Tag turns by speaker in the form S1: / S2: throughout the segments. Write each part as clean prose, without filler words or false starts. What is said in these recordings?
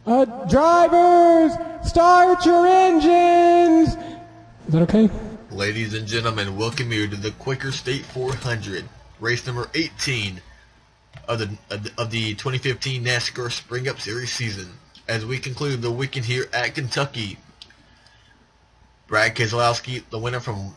S1: Drivers, start your engines! Is that okay?
S2: Ladies and gentlemen, welcome you to the Quaker State 400, race number 18 of the 2015 NASCAR Spring Up Series season. As we conclude the weekend here at Kentucky, Brad Keselowski, the winner from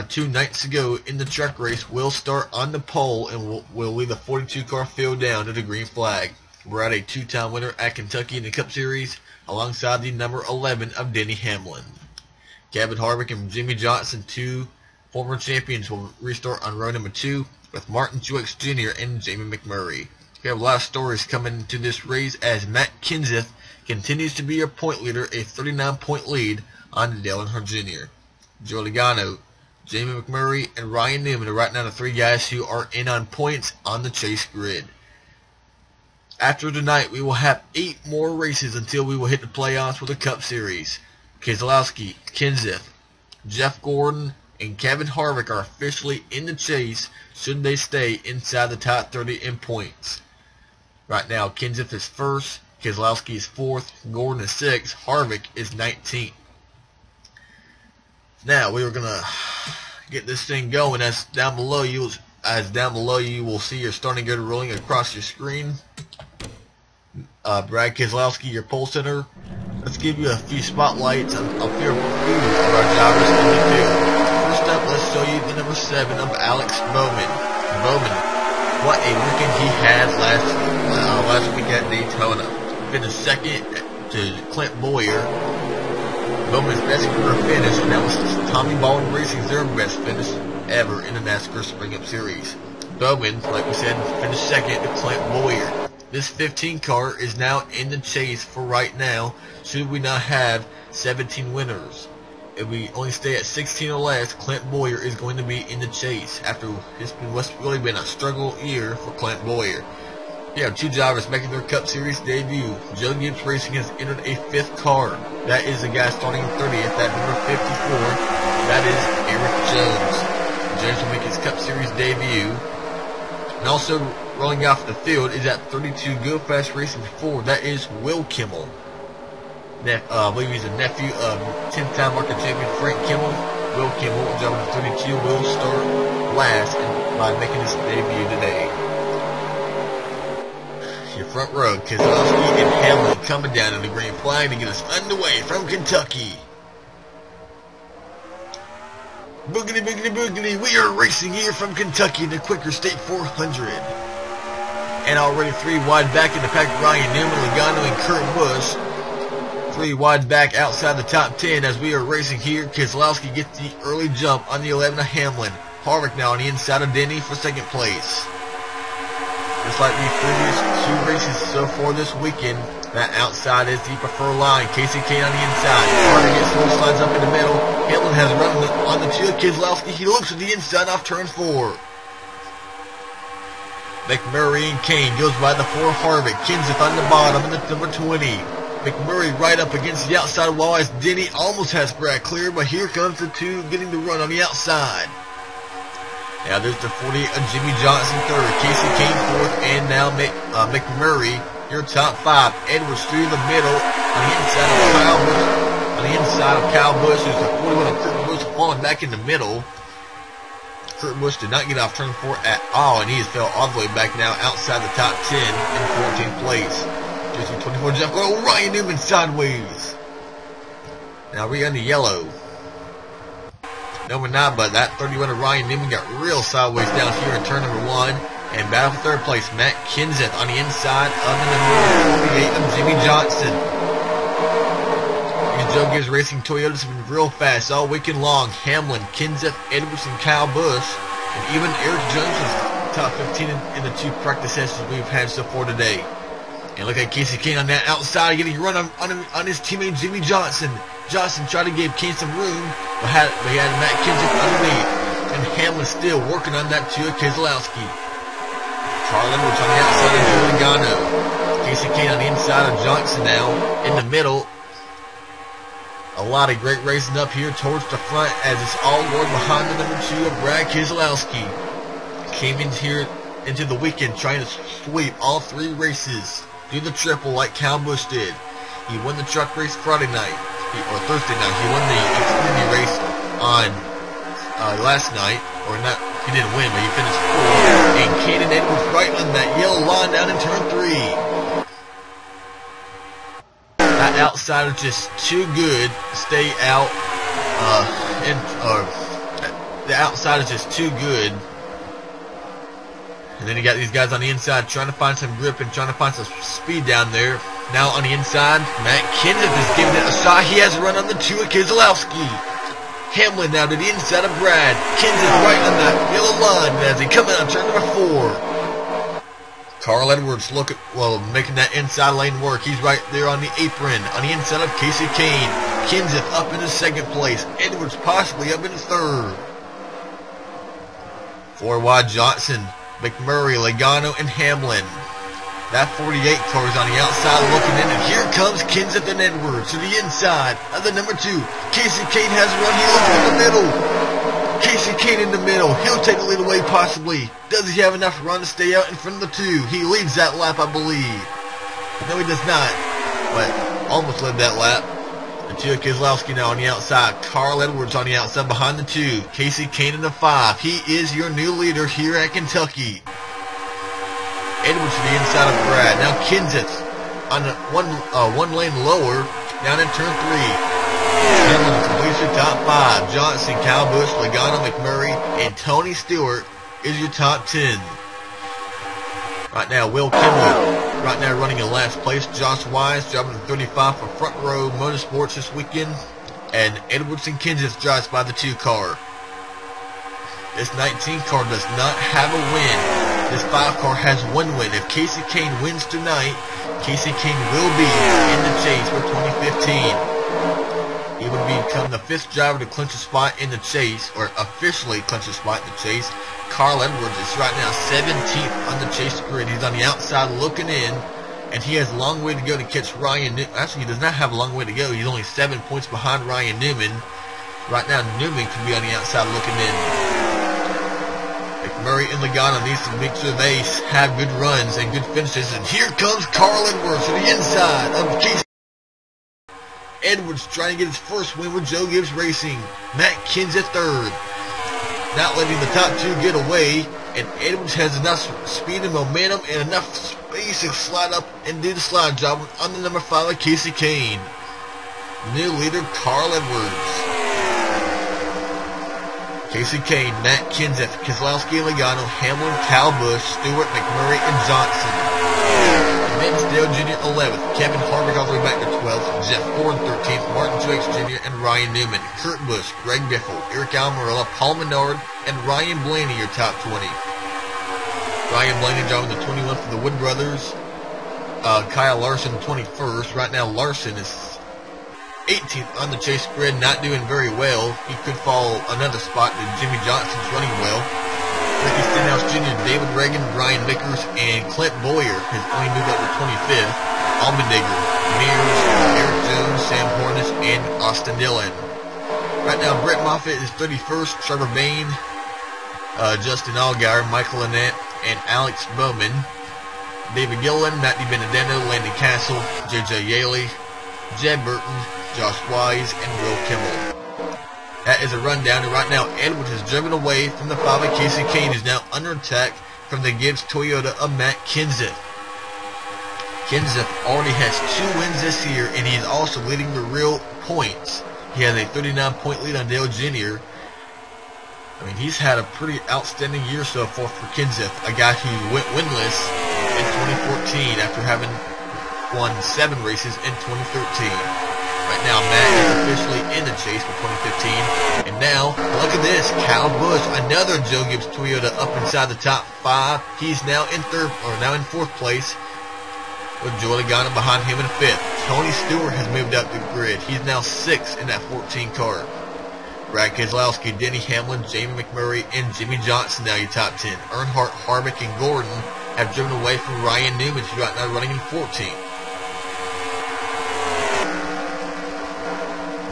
S2: 2 nights ago in the truck race, will start on the pole and will lead the 42-car field down to the green flag. Brad, a 2-time winner at Kentucky in the Cup Series, alongside the number 11 of Denny Hamlin. Kevin Harvick and Jimmie Johnson, 2 former champions, will restart on row number 2 with Martin Truex Jr. and Jamie McMurray. We have a lot of stories coming into this race as Matt Kenseth continues to be your point leader, a 39-point lead on Dale Earnhardt Jr. Joe Logano, Jamie McMurray, and Ryan Newman are right now the 3 guys who are in on points on the chase grid. After tonight, we will have 8 more races until we will hit the playoffs with the Cup Series. Keselowski, Kenseth, Jeff Gordon, and Kevin Harvick are officially in the chase should they stay inside the top 30 in points. Right now, Kenseth is 1st, Keselowski is 4th, Gordon is 6th, Harvick is 19th. Now, we are going to get this thing going as down below you will see your starting grid rolling across your screen. Brad Keselowski, your pole center. Let's give you a few spotlights on a few of our drivers in the field. First up, let's show you the number 7 of Alex Bowman. Bowman, what a weekend he had last week at Daytona. Finished 2nd to Clint Bowyer. Bowman's best career finish, and that was Tommy Baldwin Racing's their best finish ever in the NASCAR Spring Up Series. Bowman, like we said, finished 2nd to Clint Bowyer. This 15 car is now in the chase for right now, should we not have 17 winners. If we only stay at 16 or less, Clint Bowyer is going to be in the chase after what's really been a struggle year for Clint Bowyer. We have 2 drivers making their Cup Series debut. Joe Gibbs Racing has entered a 5th car. That is the guy starting 30th at number 54. That is Eric Jones. Jones will make his Cup Series debut. And also rolling off the field is at 32 Go Fast Racing 4. That is Will Kimmel. I believe he's a nephew of 10-time market champion Frank Kimmel. Will Kimmel, driving to 32, will start last by making his debut today. Your front row, Keselowski and Hamlin coming down in the green flag to get us underway from Kentucky. Boogity, boogity, boogity, we are racing here from Kentucky in the Quaker State 400. And already 3 wide back in the pack, Ryan Newman, Logano, and Kurt Busch. 3 wide back outside the top 10 as we are racing here. Keselowski gets the early jump on the 11 of Hamlin. Harvick now on the inside of Denny for 2nd place. Just like the previous 2 races so far this weekend, that outside is the preferred line. Casey Kane on the inside. Harvick gets 4 slides up in the middle. Hamlin has run on the 2 of Keselowski. He looks at the inside off turn 4. McMurray and Kane goes by the 4 Harvick. Kenseth on the bottom in the number 20. McMurray right up against the outside wall as Denny almost has Brad clear, but here comes the 2 getting the run on the outside. Now there's the 40 of Jimmie Johnson 3rd, Casey Kane 4th, and now McMurray, your top 5. Edwards through the middle on the inside of Kyle Busch. On the inside of Kyle Busch, there's the 41 of Kurt Busch falling back in the middle. Kurt Busch did not get off turn 4 at all, and he has fell all the way back now outside the top 10 in 14th place. Just 24 Jeff Gordon, Ryan Newman sideways. Now we're on the yellow. No, we're not, but that 31 of Ryan Newman got real sideways down here in turn number 1. And battle for 3rd place, Matt Kenseth on the inside of the number 48 of Jimmie Johnson. These Joe Gibbs Racing Toyotas have been real fast all weekend long. Hamlin, Kenseth, Edwards, and Kyle Busch, and even Eric Jones was top 15 in the 2 practice sessions we've had so far today. And look at Casey Kane on that outside, getting a run on his teammate Jimmie Johnson. Johnson tried to give Kane some room, but he had Matt Kenseth underneath. And Hamlin still working on that 2 of Keselowski. Carl Edwards on the outside of Joe Logano. Casey Kane on the inside of Johnson now. In the middle. A lot of great racing up here towards the front as it's all going behind the number 2 of Brad Keselowski. Came in here into the weekend trying to sweep all 3 races. Do the triple like Kyle Busch did. He won the truck race Friday night, or Thursday night. He won the Xfinity race on last night, or not. He didn't win, but he finished 4th. And Caden Edwards right on that yellow line down in turn 3. That outsider just too good to stay out. The outside is just too good. And then you got these guys on the inside trying to find some grip and trying to find some speed down there. Now on the inside, Matt Kenseth is giving it a shot. He has a run on the 2 of Keselowski. Hamlin now to the inside of Brad. Kenseth right on that yellow line as he comes out on turn number 4. Carl Edwards making that inside lane work. He's right there on the apron on the inside of Casey Kane. Kenseth up in the 2nd place. Edwards possibly up in the 3rd. 4 wide Johnson, McMurray, Logano, and Hamlin. That 48 car is on the outside looking in, and here comes Kenseth and Edwards to the inside of the number 2. Casey Kane has a run. He looks in the middle. Casey Kane in the middle. He'll take the lead away possibly. Does he have enough run to stay out in front of the 2? He leads that lap, I believe. No, he does not, but almost led that lap. The 2 of Keselowski now on the outside. Carl Edwards on the outside behind the 2. Casey Kane in the 5. He is your new leader here at Kentucky. Edwards to the inside of Brad. Now Kenseth on the one lane lower down in turn 3. Hamlin completes your top 5. Johnson, Kyle Busch, Logano, McMurray, and Tony Stewart is your top 10. Right now, Will Kimmel right now running in last place. Josh Wise driving the 35 for Front Row Motorsports this weekend. And Edwards and Kenseth drives by the 2 car. This 19 car does not have a win. This 5 car has 1 win. If Casey Kane wins tonight, Casey Kane will be in the chase for 2015. He would become the 5th driver to clinch a spot in the chase, or officially clinch a spot in the chase. Carl Edwards is right now 17th on the chase grid. He's on the outside looking in, and he has a long way to go to catch Ryan Newman. Actually, he does not have a long way to go. He's only 7 points behind Ryan Newman. Right now, Newman can be on the outside looking in. McMurray and Logano needs to make sure they have good runs and good finishes. And here comes Carl Edwards to the inside of Casey. Edwards trying to get his first win with Joe Gibbs Racing. Matt Kenseth 3rd. Not letting the top 2 get away. And Edwards has enough speed and momentum and enough space to slide up and do the slide job on the number 5 of Casey Kane. New leader Carl Edwards. Casey Kane, Matt Kenseth, Keselowski and Logano, Hamlin, Kyle Busch, Stewart, McMurray, and Johnson. Mansdale Jr. 11th, Kevin Harvick all the way back to 12th, Jeff Ford 13th, Martin Truex Jr. and Ryan Newman, Kurt Busch, Greg Biffle, Eric Almirola, Paul Menard, and Ryan Blaney your top 20. Ryan Blaney driving the 21 for the Wood Brothers. Kyle Larson 21st. Right now Larson is 18th on the chase grid, not doing very well. He could fall another spot to Jimmy Johnson's running well. Ricky Stenhouse Jr., David Reagan, Brian Vickers, and Clint Boyer has only moved up to 25th. Allmendinger, Mears, Eric Jones, Sam Hornish, and Austin Dillon. Right now, Brett Moffitt is 31st, Trevor Bain, Justin Allgaier, Michael Annette, and Alex Bowman. David Gilliland, Matty Benedetto, Landon Castle, J.J. Yaley, Jed Burton, Josh Wise, and Will Kimmel. That is a rundown, and right now Edwards has driven away from the 5 of Casey Kane, who's now under attack from the Gibbs Toyota of Matt Kenseth. Kenseth already has 2 wins this year, and he's also leading the real points. He has a 39-point lead on Dale Jr. I mean, he's had a pretty outstanding year so far for Kenseth, a guy who went winless in 2014 after having won 7 races in 2013. Right now, Matt is officially in the chase for 2015. And now, look at this. Kyle Busch, another Joe Gibbs Toyota up inside the top 5. He's now in 4th place with Joey Logano behind him in 5th. Tony Stewart has moved up the grid. He's now 6th in that 14 car. Brad Keselowski, Denny Hamlin, Jamie McMurray, and Jimmy Johnson now your top 10. Earnhardt, Harvick, and Gordon have driven away from Ryan Newman, who's right now running in 14th.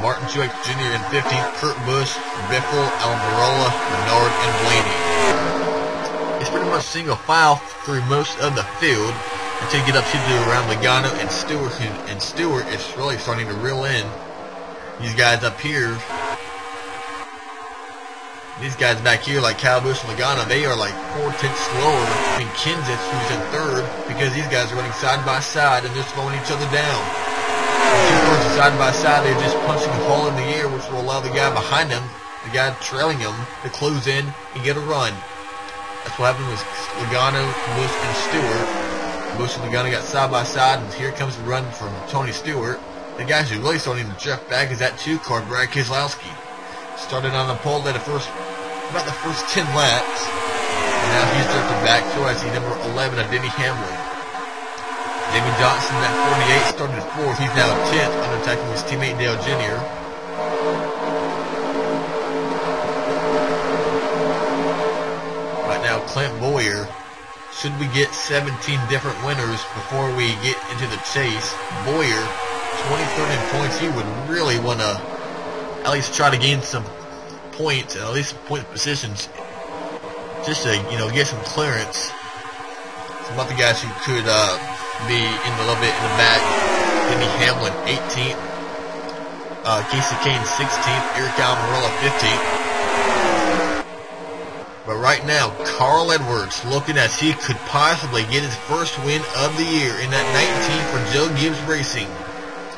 S2: Martin Truex Jr. in 15th, Kurt Busch, Biffle, Almirola, Menard, and Blaney. It's pretty much single file through most of the field. until you get up to around Logano and Stewart, and Stewart is really starting to reel in. These guys up here, these guys back here like Kyle Busch and Logano, they are like 4 tenths slower than Kenseth, who's in third, because these guys are running side by side and they're slowing each other down. Two cars are side by side, they're just punching a hole in the air, which will allow the guy behind them, the guy trailing him, to close in and get a run. That's what happened with Logano, Busch, and Stewart. Busch and Logano got side by side, and here comes the run from Tony Stewart. The guy who's really starting to drift back is that 2 car, Brad Keselowski. Started on the pole at about the first 10 laps, and now he's drifted back. So I see number 11 of Denny Hamlin. Jamie Johnson at 48 started 4th. He's now 10th, undertaking his teammate Dale Jr. Right now, Clint Bowyer. Should we get 17 different winners before we get into the chase? Bowyer, 23rd in points. He would really want to at least try to gain some points, and at least some point positions, just to, you know, get some clearance. Some other guys who could be in a little bit in the back: Denny Hamlin, 18th, Casey Kane, 16th, Eric Almirola, 15th. But right now, Carl Edwards looking as he could possibly get his first win of the year in that 19 for Joe Gibbs Racing.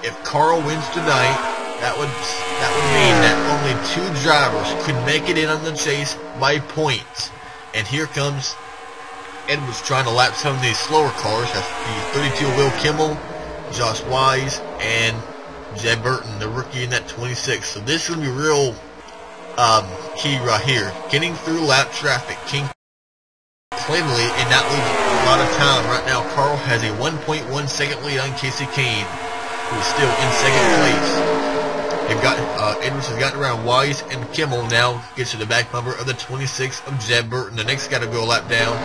S2: If Carl wins tonight, that would mean that only 2 drivers could make it in on the chase by points. And here comes Edwards trying to lap some of these slower cars. That's the 32 Will Kimmel, Josh Wise, and Jed Burton, the rookie in that 26. So this is going to be real key right here. Getting through lap traffic cleanly and not losing a lot of time. Right now, Carl has a 1.1 second lead on Casey Kane, who is still in second place. Edwards has gotten around Wise and Kimmel. Now gets to the back bumper of the 26 of Jed Burton. The next guy to go a lap down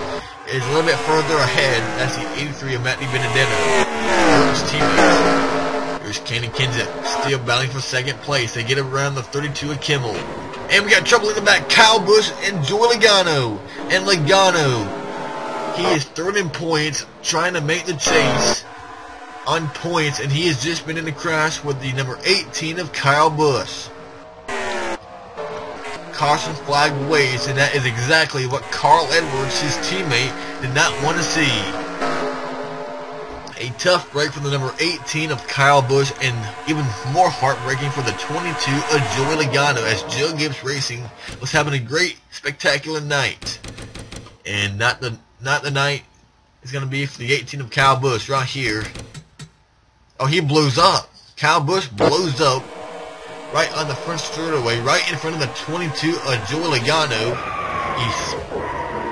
S2: is a little bit further ahead. That's the 83 of Matty Benedetto. Burton's teammates. Here's Kane and Kenseth still battling for second place. They get around the 32 of Kimmel. And we got trouble in the back. Kyle Busch and Joey Logano. And Logano, he is 3rd in points, trying to make the chase on points, and he has just been in a crash with the number 18 of Kyle Busch. Caution flag waves, and that is exactly what Carl Edwards, his teammate, did not want to see. A tough break for the number 18 of Kyle Busch, and even more heartbreaking for the 22 of Joey Logano, as Joe Gibbs Racing was having a great, spectacular night. And not the night is going to be for the 18 of Kyle Busch right here. Oh, he blows up. Kyle Busch blows up right on the front straightaway, right in front of the 22 of Joey Logano.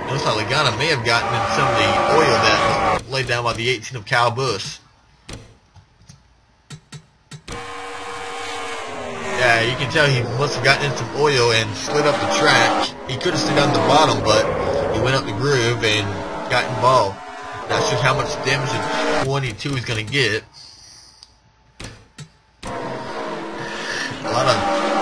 S2: Looks like Logano may have gotten in some of the oil that was laid down by the 18 of Kyle Busch. Yeah, you can tell he must have gotten in some oil and slid up the track. He could have stayed on the bottom, but he went up the groove and got involved. Not sure how much damage the 22 is going to get. A lot of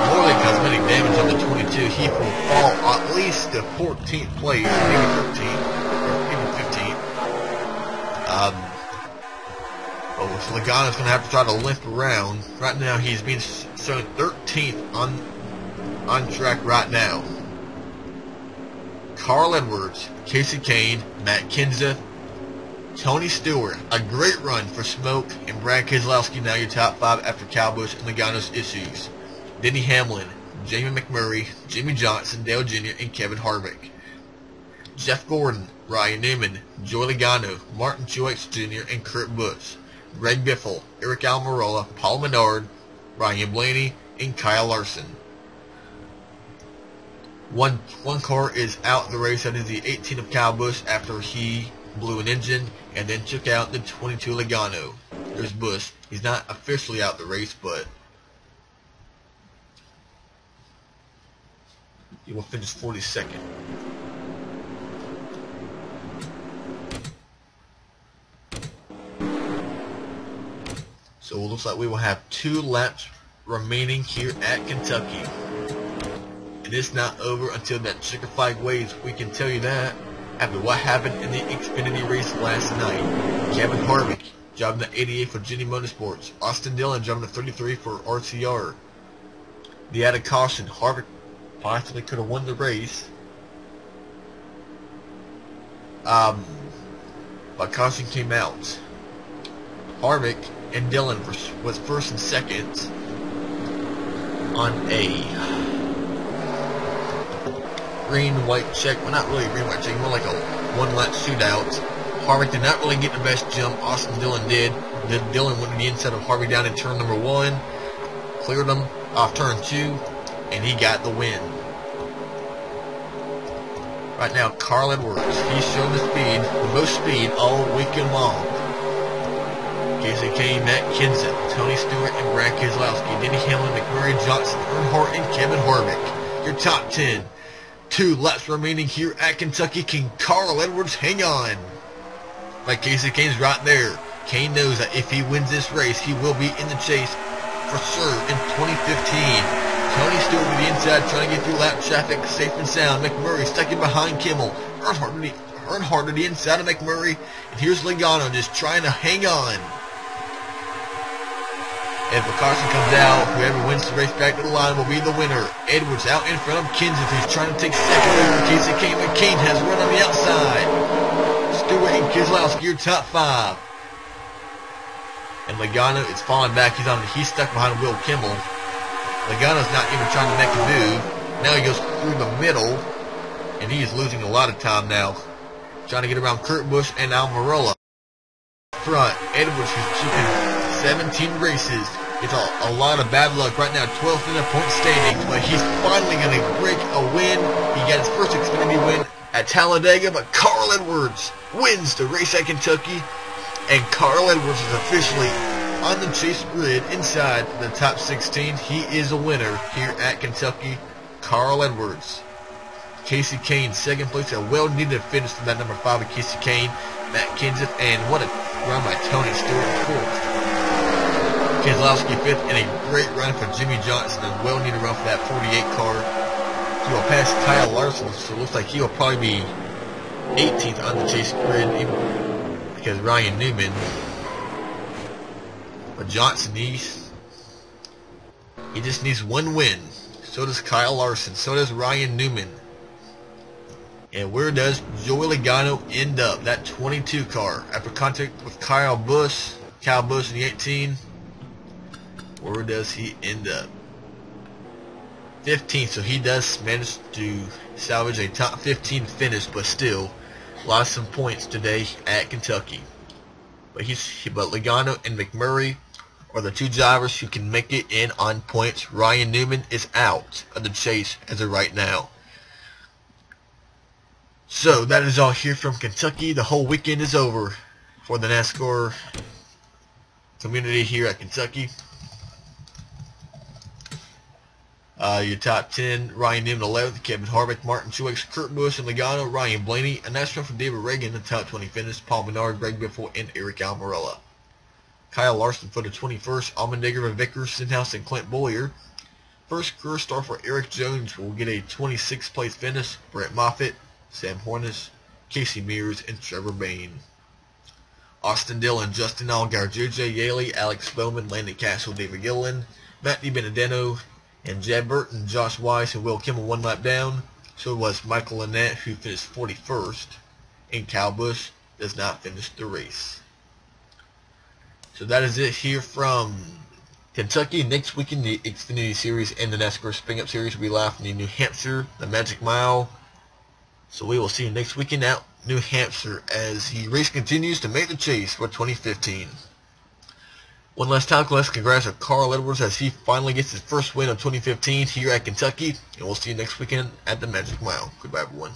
S2: more than cosmetic damage on the 22. He will fall at least to 14th place, maybe 13th, or even 15th. So Logano's going to have to try to limp around. Right now, he's being shown 13th on track right now. Carl Edwards, Casey Kane, Matt Kenseth, Tony Stewart. A great run for Smoke and Brad Keselowski. Now your top 5 after Kyle Busch and Logano's issues. Denny Hamlin, Jamie McMurray, Jimmy Johnson, Dale Jr., and Kevin Harvick. Jeff Gordon, Ryan Newman, Joey Logano, Martin Truex Jr., and Kurt Busch. Greg Biffle, Eric Almirola, Paul Menard, Ryan Blaney, and Kyle Larson. One car is out of the race. That is the 18 of Kyle Busch after he blew an engine and then took out the 22 Logano. There's Busch. He's not officially out the race, but he will finish 42nd. So it looks like we will have 2 laps remaining here at Kentucky. And it's not over until that checker flag waves, we can tell you that. after what happened in the Xfinity race last night. Kevin Harvick driving the 88 for Jenny Motorsports. Austin Dillon driving the 33 for RCR. The added caution, Harvick possibly could have won the race. But caution came out. Harvick and Dillon was first and second on a green-white check. Well, not really a green-white check, more like a one-lap shootout. Harvick did not really get the best jump. Austin Dillon did. Then Dillon went to the inside of Harvick down in turn number 1, cleared him off turn 2, and he got the win. Right now, Carl Edwards, he's shown the speed, the most speed all weekend long. Casey Kane, Matt Kenseth, Tony Stewart, and Brad Keselowski, Denny Hamlin, McMurray, Johnson, Earnhardt, and Kevin Harvick. Your top 10. 2 laps remaining here at Kentucky. Can Carl Edwards hang on? Like Casey Kane's right there. Kane knows that if he wins this race, he will be in the chase for sure in 2015. Tony Stewart to the inside, trying to get through lap traffic, safe and sound. McMurray stuck in behind Kimmel. Earnhardt to the inside of McMurray. And here's Logano just trying to hang on. If a caution comes out, whoever wins the race back to the line will be the winner. Edwards out in front of Kenseth, who's trying to take second over Casey Kane, but Kane has run on the outside. Stewart and Keselowski, your top 5. And Logano is falling back. He's stuck behind Will Kimmel. Logano's not even trying to make a move. Now he goes through the middle, and he is losing a lot of time now. Trying to get around Kurt Busch and Almirola. Front, Edwards, who's keeping 17 races. It's a lot of bad luck right now. 12th in the point standings, but he's finally going to break a win. He got his first Xfinity win at Talladega, but Carl Edwards wins the race at Kentucky, and Carl Edwards is officially on the chase grid inside the top 16. He is a winner here at Kentucky. Carl Edwards. Casey Kane, second place. A well-needed finish from that number 5 of Casey Kane. Matt Kenseth, and what a run by Tony Stewart, fourth. Keselowski fifth, and a great run for Jimmy Johnson. A well-needed run for that 48 car. He will pass Kyle Larson, so it looks like he will probably be 18th on the chase grid, because Ryan Newman. But Johnson he just needs one win. So does Kyle Larson. So does Ryan Newman. And where does Joey Logano end up? That 22 car. After contact with Kyle Busch in the 18. Where does he end up? 15th. So he does manage to salvage a top 15 finish, but still lost some points today at Kentucky. But Logano and McMurray are the 2 drivers who can make it in on points. Ryan Newman is out of the chase as of right now. So that is all here from Kentucky. The whole weekend is over for the NASCAR community here at Kentucky. Your top 10, Ryan Newman 11th, Kevin Harvick, Martin Truex, Kurt Busch, and Logano, Ryan Blaney. A nice run for David Reagan, the top 20 finish, Paul Menard, Greg Biffle, and Eric Almirola. Kyle Larson for the 21st, Allmendinger, Vickers, Stenhouse, and Clint Bowyer. First career star for Eric Jones will get a 26th place finish. Brett Moffitt, Sam Hornish, Casey Mears, and Trevor Bayne. Austin Dillon, Justin Allgaier, JJ Yaley, Alex Bowman, Landon Castle, David Gilliland, Matt DiBenedetto, and Jed Burton, Josh Weiss, and Will Kimmel 1 lap down. So was Michael Lynette, who finished 41st, and Kyle Busch does not finish the race. So that is it here from Kentucky. Next weekend, the Xfinity Series and the NASCAR Spring Up Series will be live from New Hampshire, the Magic Mile. So we will see you next weekend out New Hampshire as the race continues to make the chase for 2015. One last time, let's congrats to Carl Edwards as he finally gets his first win of 2015 here at Kentucky. And we'll see you next weekend at the Magic Mile. Goodbye, everyone.